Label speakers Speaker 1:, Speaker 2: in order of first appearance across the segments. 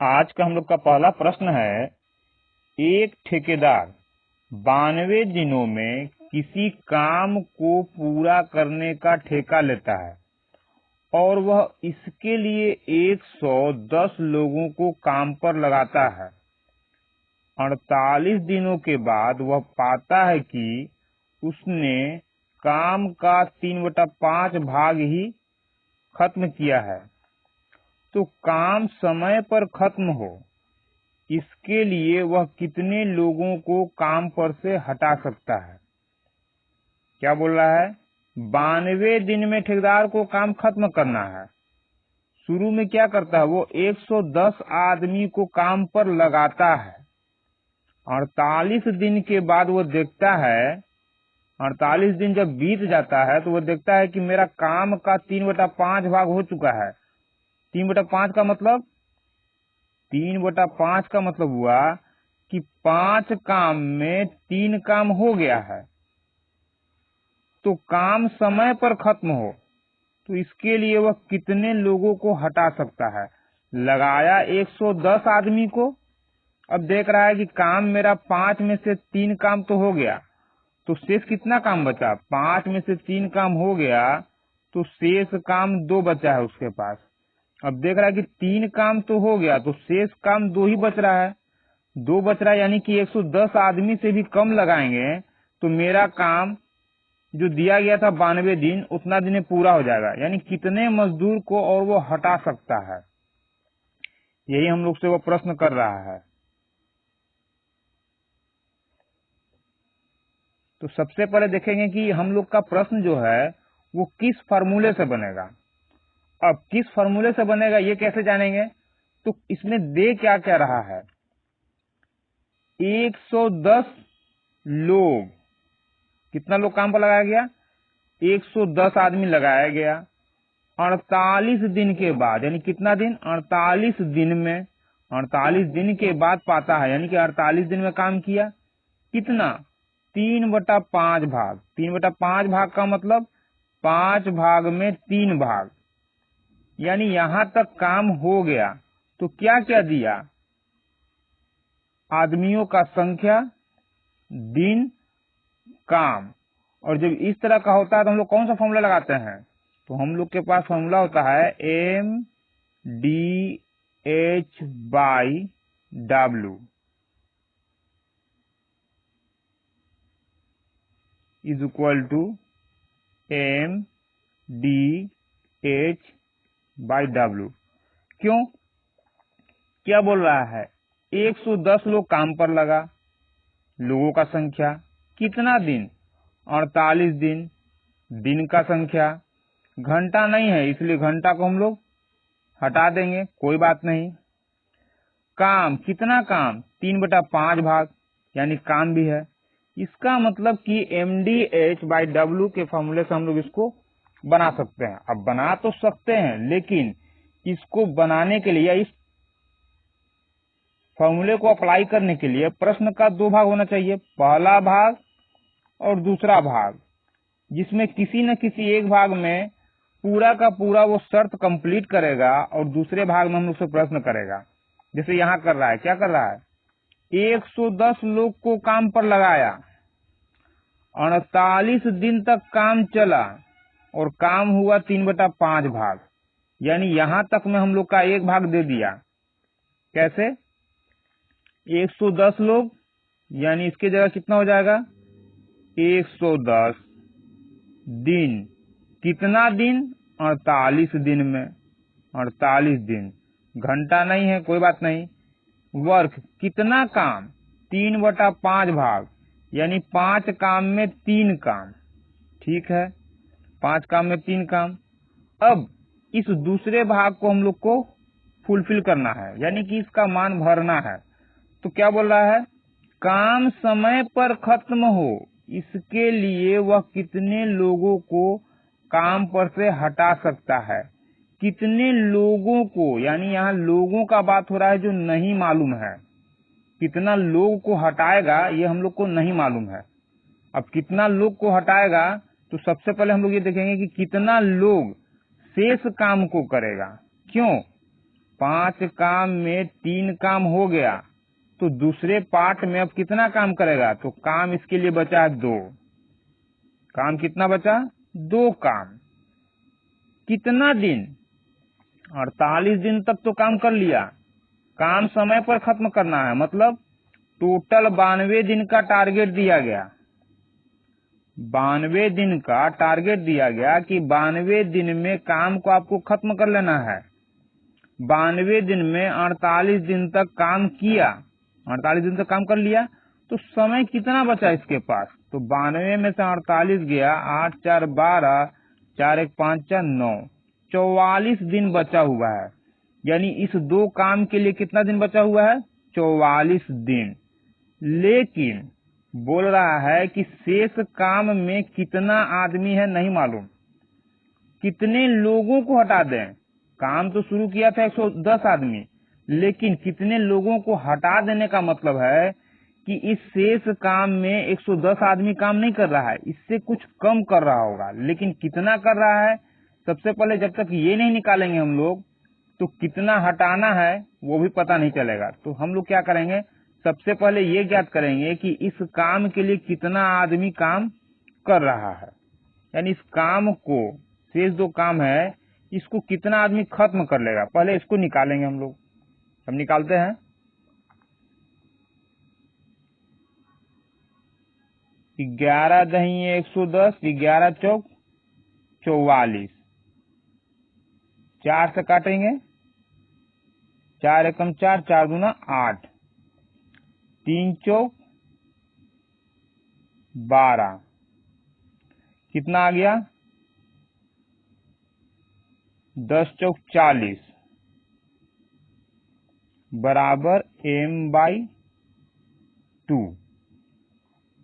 Speaker 1: आज का हम लोग का पहला प्रश्न है, एक ठेकेदार 92 दिनों में किसी काम को पूरा करने का ठेका लेता है और वह इसके लिए 110 लोगों को काम पर लगाता है। 48 दिनों के बाद वह पाता है कि उसने काम का 3/5 भाग ही खत्म किया है। तो काम समय पर खत्म हो, इसके लिए वह कितने लोगों को काम पर से हटा सकता है? क्या बोल रहा है? 92 दिन में ठेकेदार को काम खत्म करना है। शुरू में क्या करता है? वो 110 आदमी को काम पर लगाता है। 48 दिन के बाद वो देखता है, 48 दिन जब बीत जाता है तो वो देखता है कि मेरा काम का 3/5 भाग हो चुका है। 3/5 का मतलब 3/5 का मतलब हुआ कि 5 काम में 3 काम हो गया है। तो काम समय पर खत्म हो, तो इसके लिए वह कितने लोगों को हटा सकता है? लगाया 110 आदमी को, अब देख रहा है कि काम मेरा 5 में से 3 काम तो हो गया, तो शेष कितना काम बचा? 5 में से 3 काम हो गया, तो शेष काम 2 बचा है उसके पास। अब देख रहा है कि 3 काम तो हो गया, तो शेष काम 2 ही बच रहा है। 2 बच रहा है, यानी कि 110 आदमी से भी कम लगाएंगे तो मेरा काम जो दिया गया था 92 दिन, उतना दिन में पूरा हो जाएगा। यानी कितने मजदूर को और वो हटा सकता है, यही हम लोग से वो प्रश्न कर रहा है। तो सबसे पहले देखेंगे कि हम लोग का प्रश्न जो है वो किस फार्मूले से बनेगा। अब किस फार्मूले से बनेगा ये कैसे जानेंगे? तो इसमें दे क्या क्या रहा है? 110 लोग, कितना लोग काम पर लगाया गया? 110 आदमी लगाया गया। 48 दिन के बाद, यानी कितना दिन? 48 दिन में, 48 दिन के बाद पाता है, यानी कि 48 दिन में काम किया कितना? 3/5 भाग। 3/5 भाग का मतलब 5 भाग में 3 भाग, यानी यहां तक काम हो गया। तो क्या क्या दिया? आदमियों का संख्या, दिन, काम। और जब इस तरह का होता है तो हम लोग कौन सा फॉर्मूला लगाते हैं? तो हम लोग के पास फॉर्मूला होता है MDH/W is equal to MDH/W। क्यों? क्या बोल रहा है? 110 लोग काम पर लगा, लोगों का संख्या, कितना दिन? 48 दिन। दिन का संख्या, घंटा नहीं है इसलिए घंटा को हम लोग हटा देंगे, कोई बात नहीं। काम, कितना काम? 3/5 भाग, यानी काम भी है। इसका मतलब कि MDH/W के फॉर्मूले से हम लोग इसको बना सकते हैं। अब बना तो सकते हैं, लेकिन इसको बनाने के लिए, इस फॉर्मूले को अप्लाई करने के लिए प्रश्न का 2 भाग होना चाहिए, पहला भाग और दूसरा भाग, जिसमें किसी न किसी एक भाग में पूरा का पूरा वो शर्त कंप्लीट करेगा और दूसरे भाग में हम लोग से प्रश्न करेगा। जैसे यहाँ कर रहा है, क्या कर रहा है? 110 लोग को काम पर लगाया, 48 दिन तक काम चला और काम हुआ 3/5 भाग, यानी यहां तक में हम लोग का एक भाग दे दिया। कैसे? 110 लोग, यानी इसके जगह कितना हो जाएगा? 110 दिन। कितना दिन? 48 दिन में। 48 दिन। घंटा नहीं है, कोई बात नहीं। वर्क, कितना काम? 3/5 भाग, यानी 5 काम में 3 काम। ठीक है, 5 काम में 3 काम। अब इस दूसरे भाग को हम लोग को फुलफिल करना है, यानी कि इसका मान भरना है। तो क्या बोल रहा है? काम समय पर खत्म हो, इसके लिए वह कितने लोगों को काम पर से हटा सकता है? कितने लोगों को, यानी यहाँ लोगों का बात हो रहा है जो नहीं मालूम है। कितना लोग को हटाएगा ये हम लोग को नहीं मालूम है। अब कितना लोग को हटाएगा, तो सबसे पहले हम लोग ये देखेंगे कि कितना लोग शेष काम को करेगा। क्यों? 5 काम में 3 काम हो गया, तो दूसरे पार्ट में अब कितना काम करेगा? तो काम इसके लिए बचा 2। काम कितना बचा? 2 काम। कितना दिन? 48 दिन तक तो काम कर लिया। काम समय पर खत्म करना है, मतलब टोटल 92 दिन का टारगेट दिया गया। 92 दिन का टारगेट दिया गया कि 92 दिन में काम को आपको खत्म कर लेना है। 92 दिन में 48 दिन तक काम किया, 48 दिन तक काम कर लिया, तो समय कितना बचा इसके पास? तो 92 में से 48 गया, 8 4 12, 4 1 5 4 9, 44 दिन बचा हुआ है। यानी इस 2 काम के लिए कितना दिन बचा हुआ है? 44 दिन। लेकिन बोल रहा है कि शेष काम में कितना आदमी है नहीं मालूम, कितने लोगों को हटा दें। काम तो शुरू किया था 110 आदमी, लेकिन कितने लोगों को हटा देने का मतलब है कि इस शेष काम में 110 आदमी काम नहीं कर रहा है, इससे कुछ कम कर रहा होगा, लेकिन कितना कर रहा है? सबसे पहले जब तक ये नहीं निकालेंगे हम लोग, तो कितना हटाना है वो भी पता नहीं चलेगा। तो हम लोग क्या करेंगे, सबसे पहले ये ज्ञात करेंगे कि इस काम के लिए कितना आदमी काम कर रहा है, यानी इस काम को, शेष 2 काम है, इसको कितना आदमी खत्म कर लेगा। पहले इसको निकालेंगे हम लोग। हम निकालते हैं। 11 दही 110, 11 चौक 44, 4 से काटेंगे, 4 एकम 4, 4 दूना 8, 3 चौक 12, कितना आ गया? 10 चौक 40 बराबर m/2।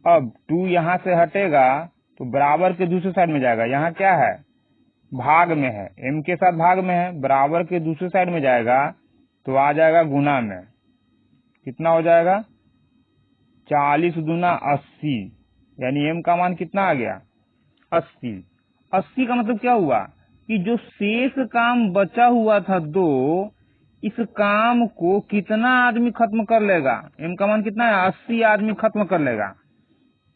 Speaker 1: अब 2 यहां से हटेगा तो बराबर के दूसरे साइड में जाएगा। यहाँ क्या है? भाग में है, m के साथ भाग में है, बराबर के दूसरे साइड में जाएगा तो आ जाएगा गुना में। कितना हो जाएगा? 40 दूना 80, यानी m का मान कितना आ गया? 80। 80 का मतलब क्या हुआ कि जो शेष काम बचा हुआ था 2, इस काम को कितना आदमी खत्म कर लेगा? m का मान कितना है? 80 आदमी खत्म कर लेगा।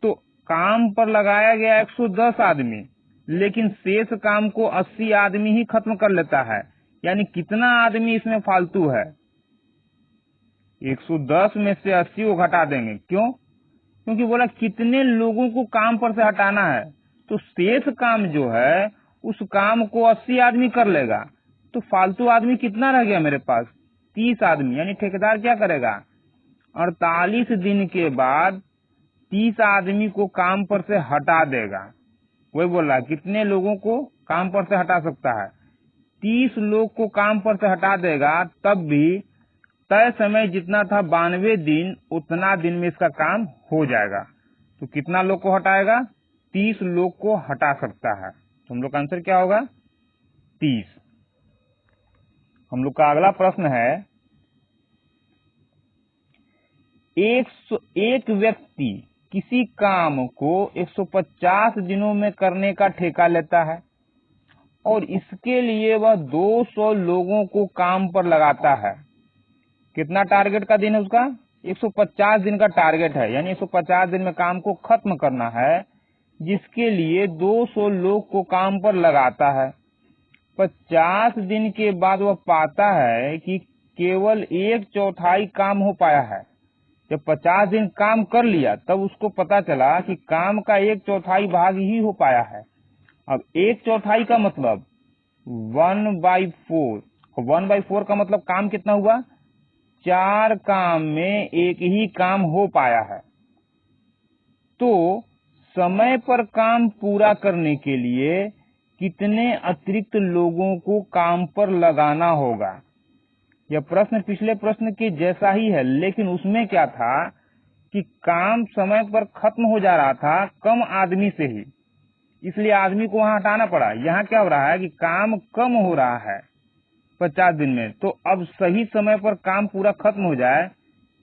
Speaker 1: तो काम पर लगाया गया 110 आदमी, लेकिन शेष काम को 80 आदमी ही खत्म कर लेता है। यानी कितना आदमी इसमें फालतू है? 110 में से 80 को घटा देंगे। क्यों? क्योंकि बोला कितने लोगों को काम पर से हटाना है, तो शेष काम जो है उस काम को 80 आदमी कर लेगा। तो फालतू आदमी कितना रह गया मेरे पास? 30 आदमी। यानी ठेकेदार क्या करेगा? 48 दिन के बाद 30 आदमी को काम पर से हटा देगा। वही बोल रहा है कितने लोगों को काम पर से हटा सकता है? 30 लोग को काम पर से हटा देगा, तब भी तय समय जितना था 92 दिन, उतना दिन में इसका काम हो जाएगा। तो कितना लोग को हटाएगा? 30 लोग को हटा सकता है। तो हम लोग का आंसर क्या होगा? 30। हम लोग का अगला प्रश्न है, एक व्यक्ति किसी काम को 150 दिनों में करने का ठेका लेता है और इसके लिए वह 200 लोगों को काम पर लगाता है। कितना टारगेट का दिन है उसका? 150 दिन का टारगेट है, यानी 150 दिन में काम को खत्म करना है, जिसके लिए 200 लोग को काम पर लगाता है। 50 दिन के बाद वह पाता है कि केवल 1/4 काम हो पाया है। जब 50 दिन काम कर लिया तब उसको पता चला कि काम का 1/4 भाग ही हो पाया है। अब 1/4 का मतलब 1/4, 1/4 का मतलब काम कितना हुआ? 4 काम में 1 ही काम हो पाया है। तो समय पर काम पूरा करने के लिए कितने अतिरिक्त लोगों को काम पर लगाना होगा? यह प्रश्न पिछले प्रश्न के जैसा ही है, लेकिन उसमें क्या था कि काम समय पर खत्म हो जा रहा था कम आदमी से ही, इसलिए आदमी को वहां हटाना पड़ा। यहाँ क्या हो रहा है कि काम कम हो रहा है 50 दिन में, तो अब सही समय पर काम पूरा खत्म हो जाए,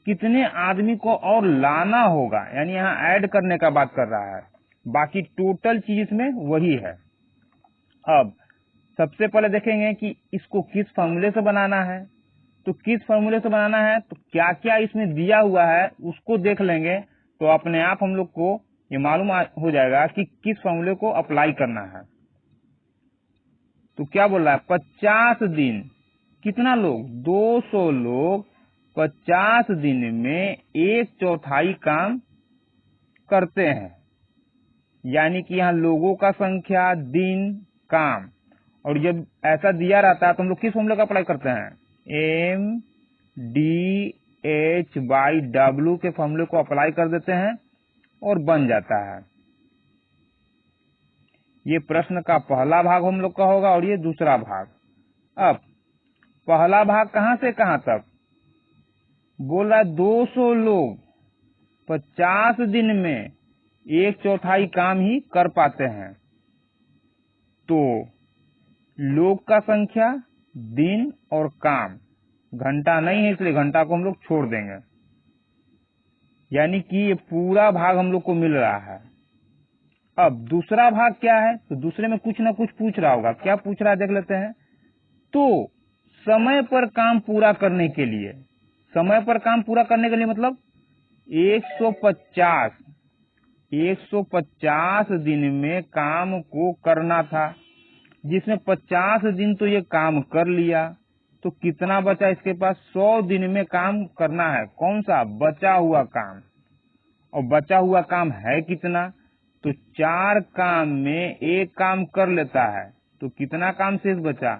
Speaker 1: कितने आदमी को और लाना होगा, यानी यहाँ ऐड करने का बात कर रहा है। बाकी टोटल चीज इसमें वही है। अब सबसे पहले देखेंगे कि इसको किस फॉर्मूले से बनाना है। तो किस फॉर्मूले से बनाना है, तो क्या क्या इसमें दिया हुआ है उसको देख लेंगे तो अपने आप हम लोग को ये मालूम हो जाएगा कि किस फॉर्मूले को अप्लाई करना है। तो क्या बोल रहा है, 50 दिन, कितना लोग, 200 लोग 50 दिन में 1/4 काम करते हैं। यानी कि यहाँ लोगों का संख्या, दिन, काम, और जब ऐसा दिया रहता है तो हम लोग किस फॉर्मूले का अप्लाई करते हैं, MDH/W के फॉर्मूले को अप्लाई कर देते हैं और बन जाता है। ये प्रश्न का पहला भाग हम लोग का होगा और ये दूसरा भाग। अब पहला भाग कहां से कहां तक बोल रहा है, 200 लोग 50 दिन में 1/4 काम ही कर पाते हैं। तो लोग का संख्या, दिन और काम, घंटा नहीं है इसलिए घंटा को हम लोग छोड़ देंगे। यानी कि ये पूरा भाग हम लोग को मिल रहा है। अब दूसरा भाग क्या है, तो दूसरे में कुछ ना कुछ पूछ रहा होगा। क्या पूछ रहा है देख लेते हैं। तो समय पर काम पूरा करने के लिए, समय पर काम पूरा करने के लिए मतलब 150 दिन में काम को करना था, जिसमें 50 दिन तो ये काम कर लिया। तो कितना बचा इसके पास, 100 दिन में काम करना है। कौन सा, बचा हुआ काम। और बचा हुआ काम है कितना, तो 4 काम में 1 काम कर लेता है। तो कितना काम शेष बचा,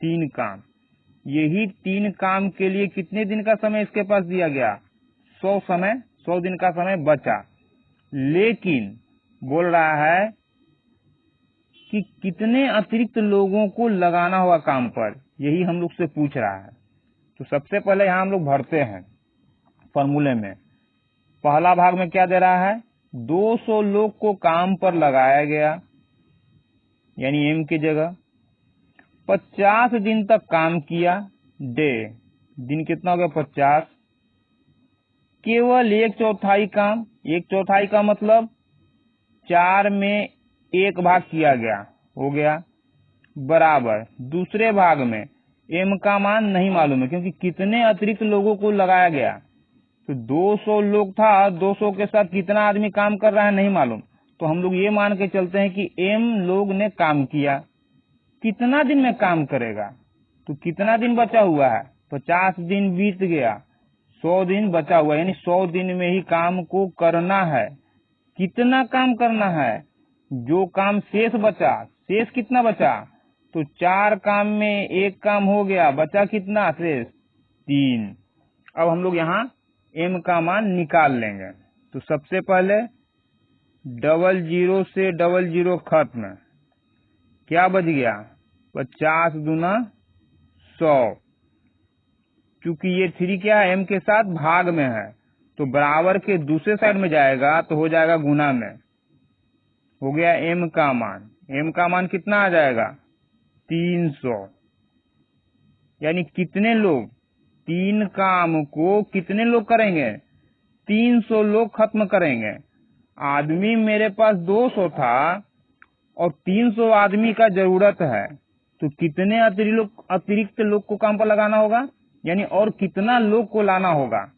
Speaker 1: 3 काम। यही 3 काम के लिए कितने दिन का समय इसके पास दिया गया, 100 दिन का समय बचा। लेकिन बोल रहा है कि कितने अतिरिक्त लोगों को लगाना होगा काम पर, यही हम लोग से पूछ रहा है। तो सबसे पहले यहाँ हम लोग भरते हैं फॉर्मूले में। पहला भाग में क्या दे रहा है, 200 लोग को काम पर लगाया गया, यानी M की जगह 50 दिन तक काम किया। डे, दिन कितना हो गया, 50। केवल 1/4 काम, 1/4 का मतलब 4 में 1 भाग किया गया, हो गया, बराबर। दूसरे भाग में M का मान नहीं मालूम है क्योंकि कितने अतिरिक्त लोगों को लगाया गया। तो 200 लोग था, 200 के साथ कितना आदमी काम कर रहा है नहीं मालूम। तो हम लोग ये मान के चलते हैं कि M लोग ने काम किया। कितना दिन में काम करेगा, तो कितना दिन बचा हुआ है, 50 दिन बीत गया, 100 दिन बचा हुआ, यानी 100 दिन में ही काम को करना है। कितना काम करना है, जो काम शेष बचा, शेष कितना बचा, तो 4 काम में 1 काम हो गया, बचा कितना शेष, 3। अब हम लोग यहाँ M का मान निकाल लेंगे। तो सबसे पहले 00 से 00 खत्म, क्या बच गया, 50 दूना 100। क्योंकि ये 3 क्या है, M के साथ भाग में है, तो बराबर के दूसरे साइड में जाएगा तो हो जाएगा गुना में, हो गया M का मान। M का मान कितना आ जाएगा, 300। यानी कितने लोग, 3 काम को कितने लोग करेंगे, 300 लोग खत्म करेंगे। आदमी मेरे पास 200 था और 300 आदमी का जरूरत है, तो कितने अतिरिक्त लोग को काम पर लगाना होगा, यानी और कितना लोग को लाना होगा।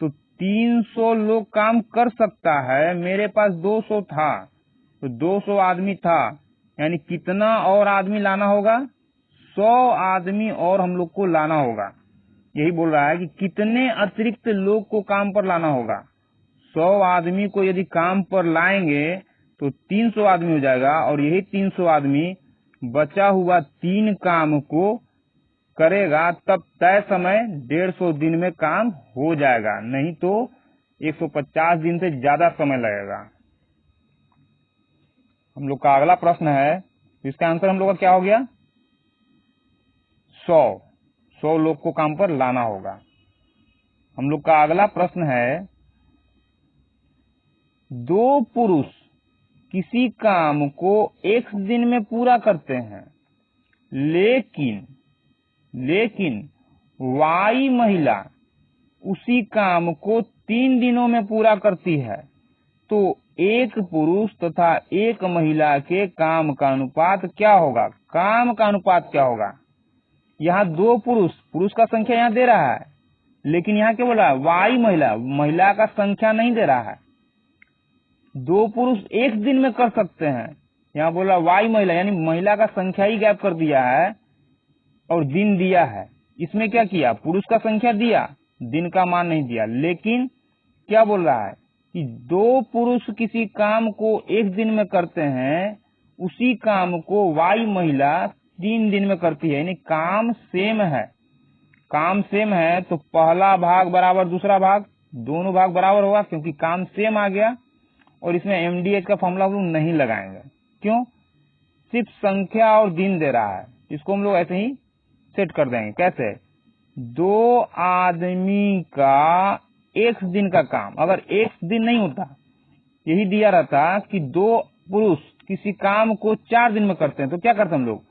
Speaker 1: तो 300 लोग काम कर सकता है, मेरे पास 200 था तो 200 आदमी था, यानी कितना और आदमी लाना होगा, 100 आदमी और हम लोग को लाना होगा। यही बोल रहा है कि कितने अतिरिक्त लोग को काम पर लाना होगा। 100 आदमी को यदि काम पर लाएंगे तो 300 आदमी हो जाएगा, और यही 300 आदमी बचा हुआ 3 काम को करेगा, तब तय समय 150 दिन में काम हो जाएगा, नहीं तो 150 दिन से ज्यादा समय लगेगा। हम लोग का अगला प्रश्न है, इसका आंसर हम लोग का क्या हो गया, 100 लोग को काम पर लाना होगा। हम लोग का अगला प्रश्न है, 2 पुरुष किसी काम को एक दिन में पूरा करते हैं, लेकिन वाई महिला उसी काम को 3 दिनों में पूरा करती है, तो एक पुरुष तथा एक महिला के काम का अनुपात क्या होगा, काम का अनुपात क्या होगा। यहाँ दो पुरुष, पुरुष का संख्या यहाँ दे रहा है, लेकिन यहाँ क्या बोला, वाई महिला, महिला का संख्या नहीं दे रहा है। दो पुरुष एक दिन में कर सकते हैं, यहाँ बोला वाई महिला, यानी महिला का संख्या ही गैप कर दिया है और दिन दिया है। इसमें क्या किया, पुरुष का संख्या दिया, दिन का मान नहीं दिया। लेकिन क्या बोल रहा है कि दो पुरुष किसी काम को एक दिन में करते हैं, उसी काम को वाई महिला 3 दिन में करती है, यानी काम सेम है। काम सेम है तो पहला भाग बराबर दूसरा भाग, दोनों भाग बराबर होगा, क्योंकि काम सेम आ गया। और इसमें एमडीएच का फॉर्मूला हम लोग नहीं लगाएंगे, क्यों, सिर्फ संख्या और दिन दे रहा है, इसको हम लोग ऐसे ही सेट कर देंगे। कैसे, दो आदमी का एक दिन का काम, अगर एक दिन नहीं होता, यही दिया रहता कि दो पुरुष किसी काम को 4 दिन में करते हैं, तो क्या करते हम लोग,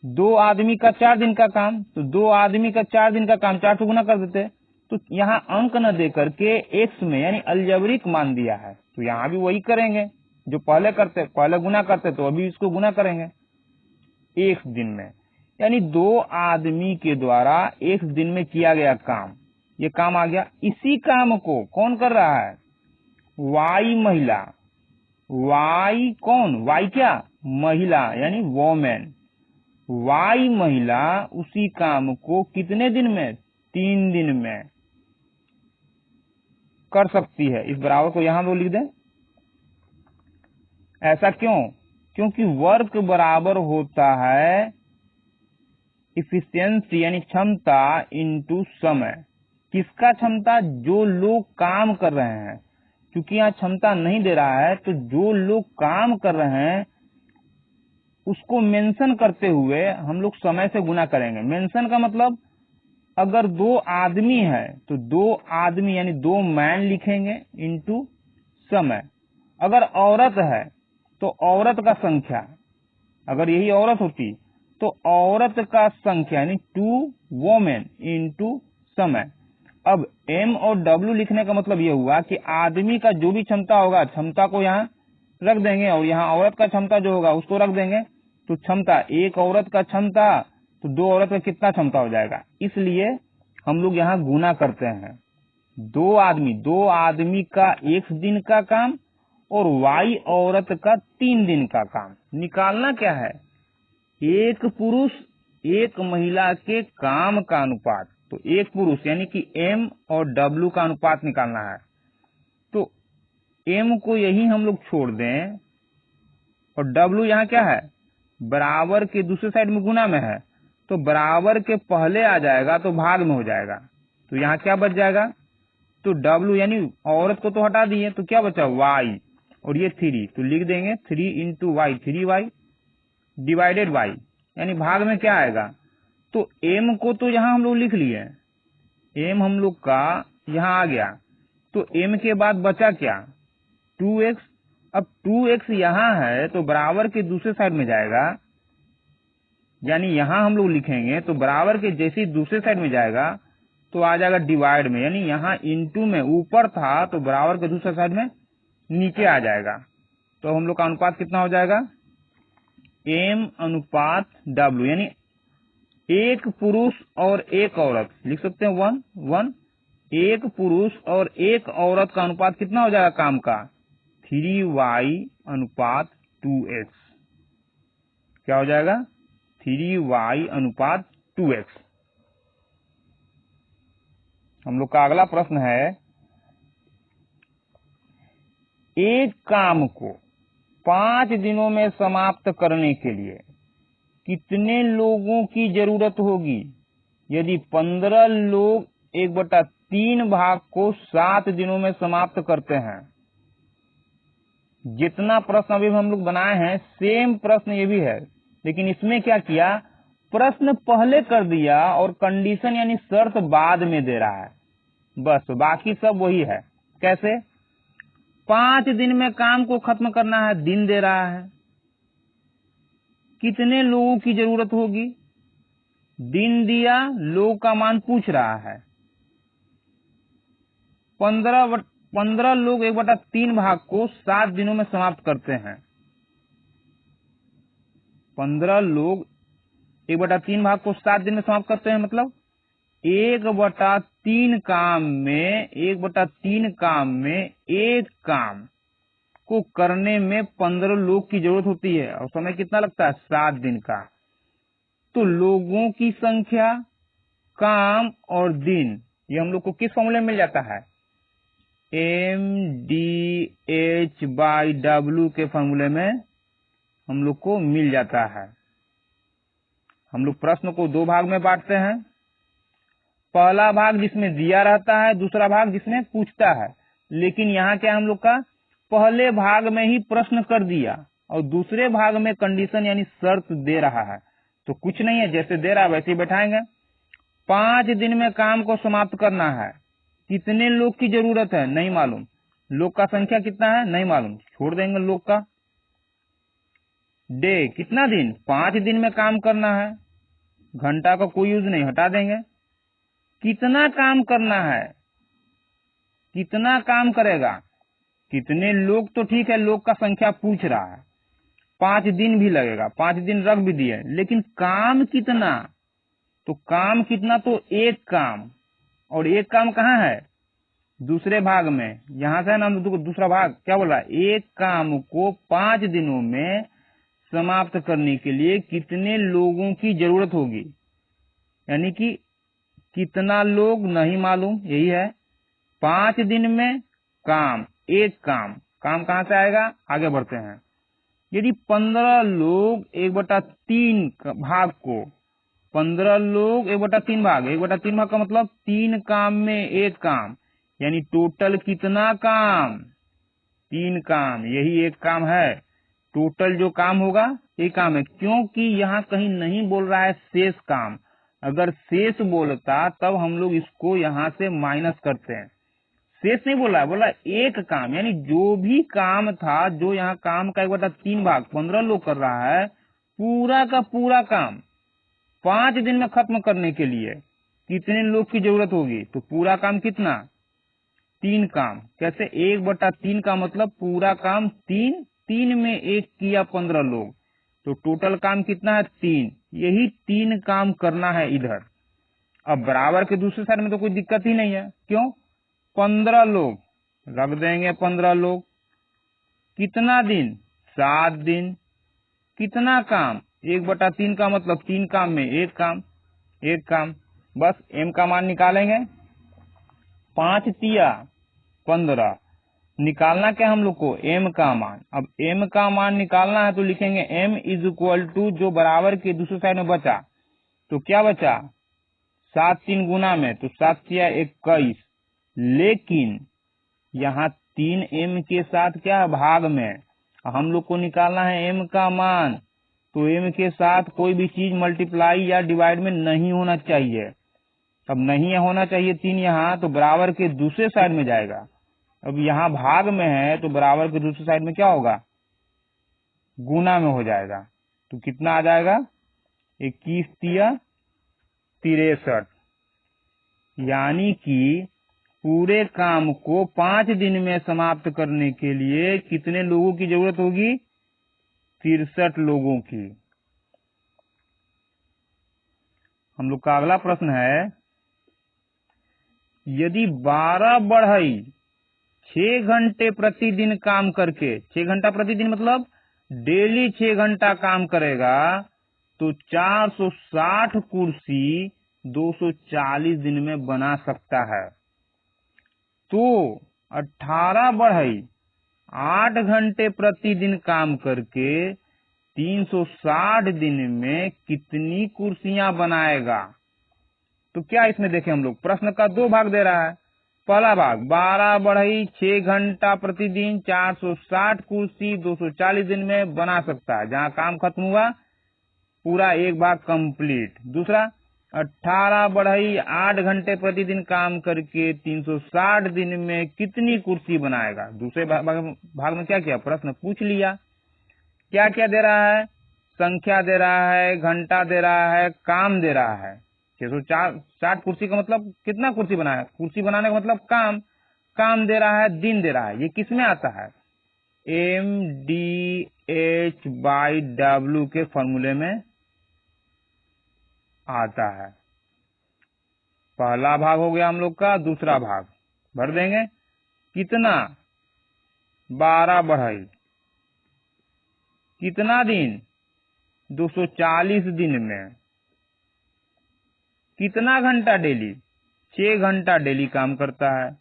Speaker 1: दो आदमी का 4 दिन का काम, तो दो आदमी का 4 दिन का काम 4 से गुना कर देते। तो यहाँ अंक न दे करके एक्स में यानी अलजेब्रिक मान दिया है, तो यहाँ भी वही करेंगे जो पहले करते, पहले गुना करते तो अभी इसको गुना करेंगे एक दिन में। यानी दो आदमी के द्वारा एक दिन में किया गया काम, ये काम आ गया। इसी काम को कौन कर रहा है, वाई महिला। वाई कौन, वाई क्या, महिला यानी वोमेन। वाई महिला उसी काम को कितने दिन में, 3 दिन में कर सकती है। इस बराबर को यहां वो लिख दें। ऐसा क्यों, क्योंकि वर्क बराबर होता है इफिशियंसी यानी क्षमता इनटू समय। किसका क्षमता, जो लोग काम कर रहे हैं। क्योंकि यहाँ क्षमता नहीं दे रहा है, तो जो लोग काम कर रहे हैं उसको मेंशन करते हुए हम लोग समय से गुना करेंगे। मेंशन का मतलब, अगर दो आदमी है तो दो आदमी यानी 2 मैन लिखेंगे इनटू समय। अगर औरत है तो औरत का संख्या, अगर यही औरत होती तो औरत का संख्या यानी 2 वोमेन इनटू समय। अब एम और डब्ल्यू लिखने का मतलब यह हुआ कि आदमी का जो भी क्षमता होगा, क्षमता को यहाँ रख देंगे, और यहाँ औरत का क्षमता जो होगा उसको रख देंगे। तो क्षमता, एक औरत का क्षमता तो 2 औरत का कितना क्षमता हो जाएगा, इसलिए हम लोग यहाँ गुना करते हैं। दो आदमी का 1 दिन का काम और वाई औरत का 3 दिन का काम। निकालना क्या है, एक पुरुष एक महिला के काम का अनुपात। तो एक पुरुष यानी कि एम और डब्ल्यू का अनुपात निकालना है। तो एम को यही हम लोग छोड़ दें, और डब्ल्यू यहाँ क्या है, बराबर के दूसरे साइड में गुना में है, तो बराबर के पहले आ जाएगा तो भाग में हो जाएगा। तो यहाँ क्या बच जाएगा, तो डब्ल्यू यानी औरत को तो हटा दिए, तो क्या बचा, वाई, और ये 3, तो लिख देंगे 3 into Y, 3y divided Y, यानी भाग में क्या आएगा। तो एम को तो यहाँ हम लोग लिख लिए, एम हम लोग का यहाँ आ गया, तो एम के बाद बचा क्या, 2x। अब 2x यहाँ है तो बराबर के दूसरे साइड में जाएगा, यानी यहाँ हम लोग लिखेंगे तो बराबर के जैसे ही दूसरे साइड में जाएगा तो आ जाएगा डिवाइड में, यानी यहाँ इंटू में ऊपर था तो बराबर के दूसरे साइड में नीचे आ जाएगा। तो हम लोग का अनुपात कितना हो जाएगा, एम अनुपात डब्ल्यू, यानी एक पुरुष और एक औरत, लिख सकते हैं 1:1। एक पुरुष और एक औरत का अनुपात कितना हो जाएगा काम का, 3y अनुपात 2x। क्या हो जाएगा, 3y अनुपात 2x। हम लोग का अगला प्रश्न है, एक काम को 5 दिनों में समाप्त करने के लिए कितने लोगों की जरूरत होगी यदि 15 लोग 1/3 भाग को 7 दिनों में समाप्त करते हैं। जितना प्रश्न अभी हम लोग बनाए हैं सेम प्रश्न ये भी है, लेकिन इसमें क्या किया, प्रश्न पहले कर दिया और कंडीशन यानी शर्त बाद में दे रहा है, बस बाकी सब वही है। कैसे, 5 दिन में काम को खत्म करना है, दिन दे रहा है, कितने लोगों की जरूरत होगी, दिन दिया, लोग का मान पूछ रहा है। 15 लोग 1/3 भाग को 7 दिनों में समाप्त करते हैं। 15 लोग 1/3 भाग को 7 दिन में समाप्त करते हैं, मतलब 1/3 काम में 1/3 काम में एक काम को करने में 15 लोग की जरूरत होती है और समय कितना लगता है? 7 दिन का। तो लोगों की संख्या, काम और दिन, ये हम लोग को किस फॉर्मूले में मिल जाता है? MDH/W के फॉर्मूले में हम लोग को मिल जाता है। हम लोग प्रश्न को 2 भाग में बांटते हैं। पहला भाग जिसमें दिया रहता है, दूसरा भाग जिसमें पूछता है। लेकिन यहाँ क्या हम लोग का पहले भाग में ही प्रश्न कर दिया और दूसरे भाग में कंडीशन यानी शर्त दे रहा है। तो कुछ नहीं है, जैसे दे रहा है वैसे ही बैठाएंगे। 5 दिन में काम को समाप्त करना है। कितने लोग की जरूरत है? नहीं मालूम। लोग का संख्या कितना है? नहीं मालूम, छोड़ देंगे लोग का। डे कितना दिन? 5 दिन में काम करना है। घंटा का कोई यूज नहीं, हटा देंगे। कितना काम करना है? कितना काम करेगा? कितने लोग तो ठीक है, लोग का संख्या पूछ रहा है। 5 दिन भी लगेगा, 5 दिन रख भी दिए, लेकिन काम कितना? तो काम कितना तो एक काम, और एक काम कहाँ है? दूसरे भाग में। यहां से ना दूसरा भाग क्या बोल रहा है? एक काम को 5 दिनों में समाप्त करने के लिए कितने लोगों की जरूरत होगी, यानी कि कितना लोग नहीं मालूम, यही है। 5 दिन में काम, एक काम, काम कहाँ से आएगा? आगे बढ़ते हैं। यदि 15 लोग 1/3 भाग को 15 लोग 1/3 भाग, 1/3 भाग का मतलब 3 काम में एक काम, यानी टोटल कितना काम? 3 काम, यही एक काम है। टोटल जो काम होगा ये काम है, क्योंकि यहाँ कहीं नहीं बोल रहा है शेष काम। अगर शेष बोलता तब हम लोग इसको यहाँ से माइनस करते हैं। शेष नहीं बोला, बोला एक काम, यानी जो भी काम था, जो यहाँ काम का 1/3 भाग 15 लोग कर रहा है, पूरा का पूरा काम 5 दिन में खत्म करने के लिए कितने लोग की जरूरत होगी? तो पूरा काम कितना? 3 काम। कैसे? 1/3 का मतलब पूरा काम 3, 3 में एक किया 15 लोग, तो टोटल काम कितना है? 3। यही 3 काम करना है इधर। अब बराबर के दूसरे साइड में तो कोई दिक्कत ही नहीं है, क्यों? 15 लोग रख देंगे, 15 लोग। कितना दिन? 7 दिन। कितना काम? 1/3 का मतलब 3 काम में एक काम, एक काम। बस m का मान निकालेंगे। 5 तिया 15, निकालना क्या हम लोग को? m का मान। अब m का मान निकालना है तो लिखेंगे m = जो बराबर के दूसरे साइड में बचा, तो क्या बचा? 7 3 गुना में, तो 7 तिया 21। लेकिन यहाँ 3m के साथ क्या भाग में, हम लोग को निकालना है m का मान, तो m के साथ कोई भी चीज मल्टीप्लाई या डिवाइड में नहीं होना चाहिए। अब नहीं होना चाहिए 3 यहाँ, तो बराबर के दूसरे साइड में जाएगा। अब यहाँ भाग में है तो बराबर के दूसरे साइड में क्या होगा? गुना में हो जाएगा। तो कितना आ जाएगा? 21 तिया 63, यानी कि पूरे काम को 5 दिन में समाप्त करने के लिए कितने लोगों की जरूरत होगी? 63 लोगों की। हम लोग का अगला प्रश्न है, यदि 12 बढ़ई 6 घंटे प्रतिदिन काम करके, 6 घंटा प्रतिदिन मतलब डेली 6 घंटा काम करेगा, तो 460 कुर्सी 240 दिन में बना सकता है। तो 18 बढ़ई 8 घंटे प्रतिदिन काम करके 360 दिन में कितनी कुर्सियां बनाएगा? तो क्या इसमें देखें हम लोग, प्रश्न का 2 भाग दे रहा है। पहला भाग 12 बढ़ई 6 घंटा प्रतिदिन 460 कुर्सी 240 दिन में बना सकता है, जहां काम खत्म हुआ पूरा एक भाग कंप्लीट। दूसरा 18 बढ़ई 8 घंटे प्रतिदिन काम करके 360 दिन में कितनी कुर्सी बनाएगा? दूसरे भाग में क्या किया? प्रश्न पूछ लिया। क्या क्या दे रहा है? संख्या दे रहा है, घंटा दे रहा है, काम दे रहा है। 660 कुर्सी का मतलब कितना कुर्सी बनाया? कुर्सी बनाने का मतलब काम, काम दे रहा है, दिन दे रहा है। ये किस में आता है? MDH/W के फॉर्मूले में आता है। पहला भाग हो गया हम लोग का। दूसरा भाग भर देंगे। कितना? 12 बढ़ई। कितना दिन? 240 दिन में। कितना घंटा डेली? 6 घंटा डेली काम करता है।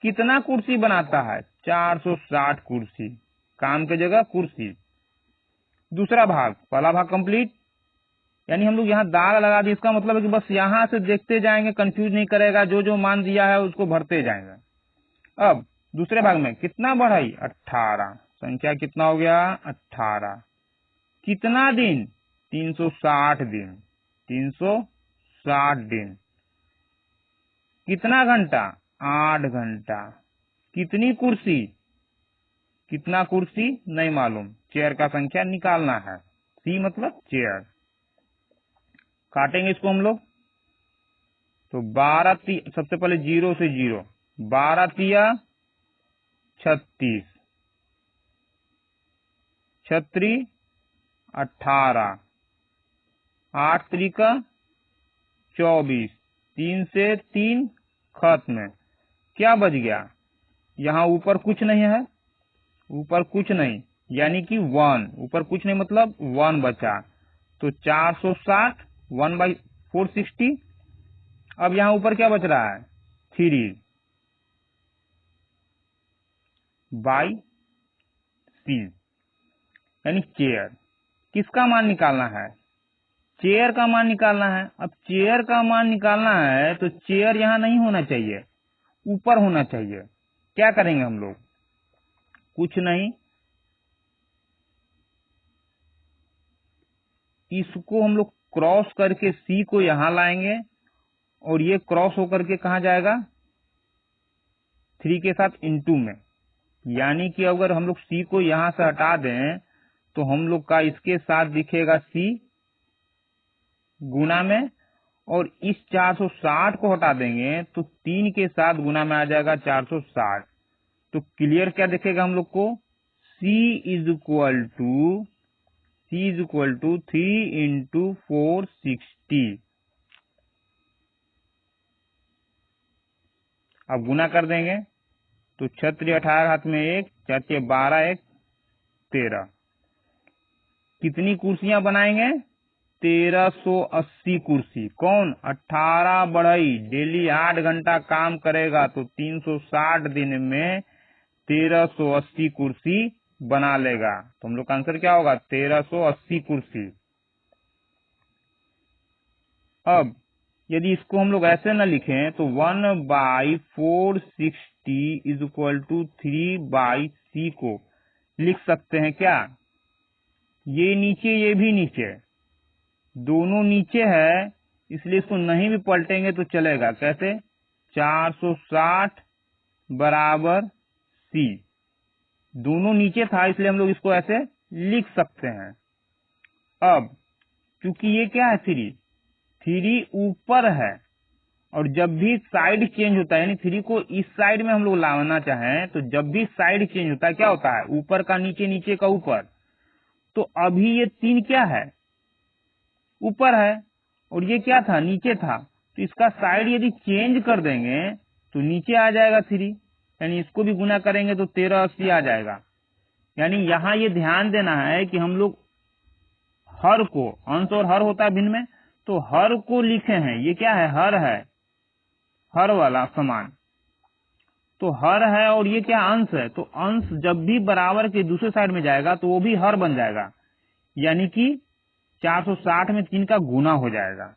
Speaker 1: कितना कुर्सी बनाता है? 460 कुर्सी। काम की जगह कुर्सी। दूसरा भाग। पहला भाग कंप्लीट, यानी हम लोग यहाँ दाग लगा दिए। इसका मतलब है कि बस यहाँ से देखते जाएंगे, कंफ्यूज नहीं करेगा, जो जो मान दिया है उसको भरते जाएंगे। अब दूसरे भाग में कितना बढ़ाई? 18। संख्या कितना हो गया? 18। कितना दिन? 360 दिन। 360 दिन। कितना घंटा? 8 घंटा। कितनी कुर्सी? कितना कुर्सी नहीं मालूम, चेयर का संख्या निकालना है। सी मतलब चेयर। काटेंगे इसको हम लोग तो 12 सबसे पहले 0 से 0। 12 तिया 36, 36 18, 8 त्रिका 24, 3 से 3 खत्म। क्या बच गया? यहाँ ऊपर कुछ नहीं है, ऊपर कुछ नहीं, यानी कि 1। ऊपर कुछ नहीं मतलब 1 बचा, तो 460 1/460। अब यहाँ ऊपर क्या बच रहा है? 3 बाई सी, यानी चेयर। किसका मान निकालना है? चेयर का मान निकालना है। अब चेयर का मान निकालना है तो चेयर यहाँ नहीं होना चाहिए, ऊपर होना चाहिए। क्या करेंगे हम लोग? कुछ नहीं, इसको हम लोग क्रॉस करके सी को यहां लाएंगे और ये क्रॉस होकर के कहा जाएगा? 3 के साथ इनटू में। यानी कि अगर हम लोग सी को यहां से हटा दें तो हम लोग का इसके साथ दिखेगा सी गुना में, और इस 460 को हटा देंगे तो 3 के साथ गुना में आ जाएगा 460। तो क्लियर क्या दिखेगा हम लोग को? C is equal to 3 into 460। अब गुना कर देंगे तो 36 18 हाथ में 1, 4 12 1 13। कितनी कुर्सियां बनाएंगे? 1380 कुर्सी। कौन? 18 बढ़ई डेली 8 घंटा काम करेगा तो 360 दिन में 1380 कुर्सी बना लेगा। तो हम लोग का आंसर क्या होगा? 1380 कुर्सी। अब यदि इसको हम लोग ऐसे न लिखें तो 1/460 इज इक्वल टू 3/c को लिख सकते हैं क्या? ये नीचे, ये भी नीचे, दोनों नीचे है, इसलिए इसको नहीं भी पलटेंगे तो चलेगा। कैसे? 460 बराबर c। दोनों नीचे था इसलिए हम लोग इसको ऐसे लिख सकते हैं। अब चूंकि ये क्या है? 3 ऊपर है, और जब भी साइड चेंज होता है, यानी 3 को इस साइड में हम लोग लाना चाहें तो जब भी साइड चेंज होता है क्या होता है? ऊपर का नीचे, नीचे का ऊपर। तो अभी ये 3 क्या है? ऊपर है, और ये क्या था? नीचे था। तो इसका साइड यदि चेंज कर देंगे तो नीचे आ जाएगा 3, यानी इसको भी गुना करेंगे तो 1380 आ जाएगा। यानी यहाँ ये ध्यान देना है कि हम लोग हर को, अंश और हर होता है भिन्न में, तो हर को लिखे हैं। ये क्या है? हर है, हर वाला समान। तो हर है और ये क्या? अंश है। तो अंश जब भी बराबर के दूसरे साइड में जाएगा तो वो भी हर बन जाएगा, यानी कि 460 में 3 का गुना हो जाएगा।